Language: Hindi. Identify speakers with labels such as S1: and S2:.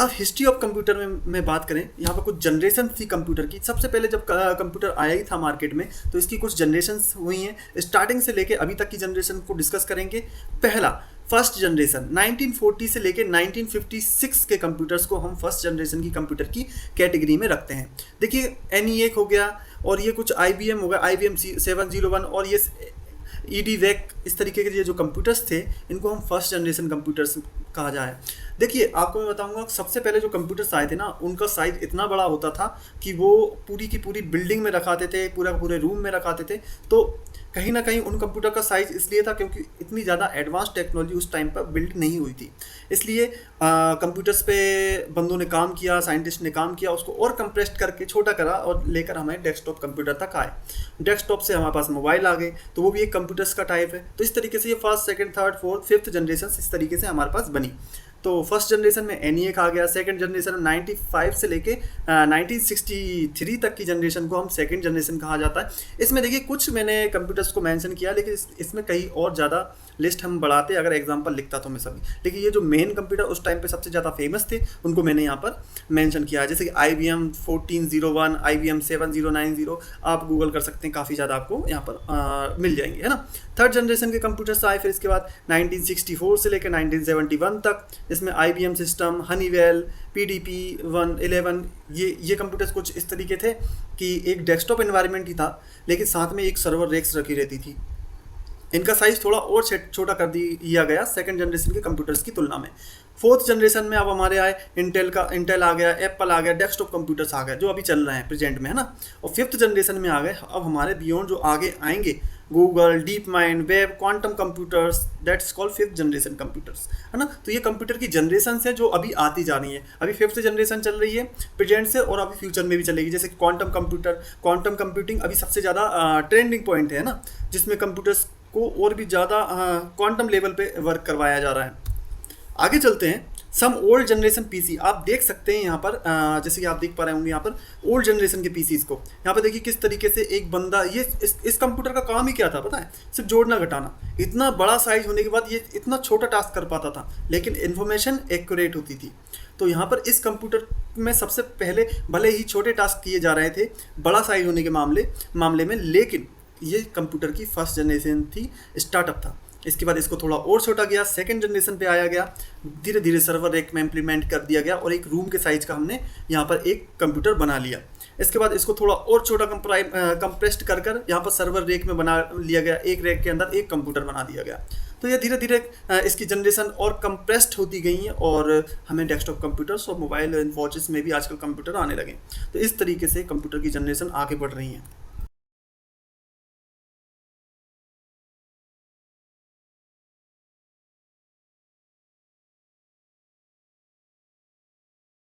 S1: अब हिस्ट्री ऑफ कंप्यूटर में बात करें, यहाँ पर कुछ जनरेशन थी कंप्यूटर की। सबसे पहले जब कंप्यूटर आया ही था मार्केट में तो इसकी कुछ जनरेशन्स हुई हैं। स्टार्टिंग से लेके अभी तक की जनरेशन को डिस्कस करेंगे। पहला फर्स्ट जनरेशन 1940 से लेके 1956 के कंप्यूटर्स को हम फर्स्ट जनरेशन की कंप्यूटर की कैटेगरी में रखते हैं। देखिए ENIAC हो गया और ये कुछ IBM हो गया, IBM 701 और ये EDVEC, इस तरीके के ये जो कंप्यूटर्स थे इनको हम फर्स्ट जनरेशन कंप्यूटर्स कहा जाए। देखिए आपको मैं बताऊंगा, सबसे पहले जो कंप्यूटर्स आए थे ना उनका साइज़ इतना बड़ा होता था कि वो पूरी की पूरी बिल्डिंग में रखाते थे, पूरे रूम में रखाते थे। तो कहीं ना कहीं उन कंप्यूटर का साइज़ इसलिए था क्योंकि इतनी ज़्यादा एडवांस टेक्नोलॉजी उस टाइम पर बिल्ड नहीं हुई थी। इसलिए कंप्यूटर्स पे बंदों ने काम किया, साइंटिस्ट ने काम किया, उसको और कंप्रेस्ड करके छोटा करा और लेकर हमें डेस्कटॉप कंप्यूटर तक आए। डेस्कटॉप से हमारे पास मोबाइल आ गए, तो वो भी एक कंप्यूटर्स का टाइप है। तो इस तरीके से ये first, second, third, fourth, fifth generation इस तरीके से हमारे पास बनी। तो फर्स्ट जनरेशन में ENIAC आ गया। सेकंड जनरेशन में 95 से लेके 1963 तक की जनरेशन को हम सेकंड जनरेशन कहा जाता है। इसमें देखिए कुछ मैंने कंप्यूटर्स को मेंशन किया, लेकिन इसमें कई और ज़्यादा लिस्ट हम बढ़ाते अगर एग्जांपल लिखता तो मैं सभी। लेकिन ये जो मेन कंप्यूटर उस टाइम पे सबसे ज़्यादा फेमस थे उनको मैंने यहाँ पर मेंशन किया है, जैसे कि IBM 1401, IBM 7090, आप गूगल कर सकते हैं, काफ़ी ज़्यादा आपको यहाँ पर मिल जाएंगे, है ना। थर्ड जनरेशन के कंप्यूटर्स आए फिर इसके बाद 1964 से लेकर 1971 तक, जिसमें IBM सिस्टम, हनीवेल, PDP 111, ये कंप्यूटर्स कुछ इस तरीके थे कि एक डेस्कटॉप एनवायरनमेंट ही था लेकिन साथ में एक सर्वर रेक्स रखी रहती थी। इनका साइज़ थोड़ा और छोटा कर दिया गया सेकंड जनरेशन के कंप्यूटर्स की तुलना में। फोर्थ जनरेशन में अब हमारे आए इंटेल आ गया, एप्पल आ गया, डेस्कटॉप कंप्यूटर्स आ गए जो अभी चल रहे हैं प्रेजेंट में, है ना। और फिफ्थ जनरेशन में आ गए अब हमारे बियॉन्ड जो आगे आएंगे, Google, deep mind, web, quantum computers, that's called fifth generation computers, है ना। तो ये कंप्यूटर की जनरेशन है जो अभी आती जा रही है। अभी फिफ्थ जनरेशन चल रही है प्रेजेंट से और अभी फ्यूचर में भी चलेगी। जैसे क्वांटम कंप्यूटिंग अभी सबसे ज़्यादा ट्रेंडिंग पॉइंट है ना, जिसमें कंप्यूटर्स को और भी ज़्यादा क्वांटम लेवल पे वर्क करवाया जा रहा है। आगे चलते हैं। सम ओल्ड जनरेशन पीसी आप देख सकते हैं यहाँ पर, जैसे कि आप देख पा रहे होंगे यहाँ पर ओल्ड जनरेशन के पीसीज को। यहाँ पर देखिए किस तरीके से एक बंदा, ये इस कंप्यूटर का काम ही क्या था पता है, सिर्फ जोड़ना घटाना। इतना बड़ा साइज होने के बाद ये इतना छोटा टास्क कर पाता था लेकिन इन्फॉर्मेशन एक्यूरेट होती थी। तो यहाँ पर इस कंप्यूटर में सबसे पहले भले ही छोटे टास्क किए जा रहे थे बड़ा साइज होने के मामले में, लेकिन ये कंप्यूटर की फर्स्ट जनरेशन थी, स्टार्टअप था। इसके बाद इसको थोड़ा और छोटा गया, सेकंड जनरेशन पे आया गया, धीरे धीरे सर्वर रेक में इम्प्लीमेंट कर दिया गया और एक रूम के साइज का हमने यहाँ पर एक कंप्यूटर बना लिया। इसके बाद इसको थोड़ा और छोटा कंप्रेस्ड कर यहाँ पर सर्वर रेक में बना लिया गया, एक रेक के अंदर एक कंप्यूटर बना दिया गया। तो ये धीरे धीरे इसकी जनरेशन और कंप्रेस्ड होती गई है और हमें डेस्कटॉप कंप्यूटर्स और मोबाइल एंड वॉचेस में भी आजकल कंप्यूटर आने लगे। तो इस तरीके से कंप्यूटर की जनरेशन आगे बढ़ रही है।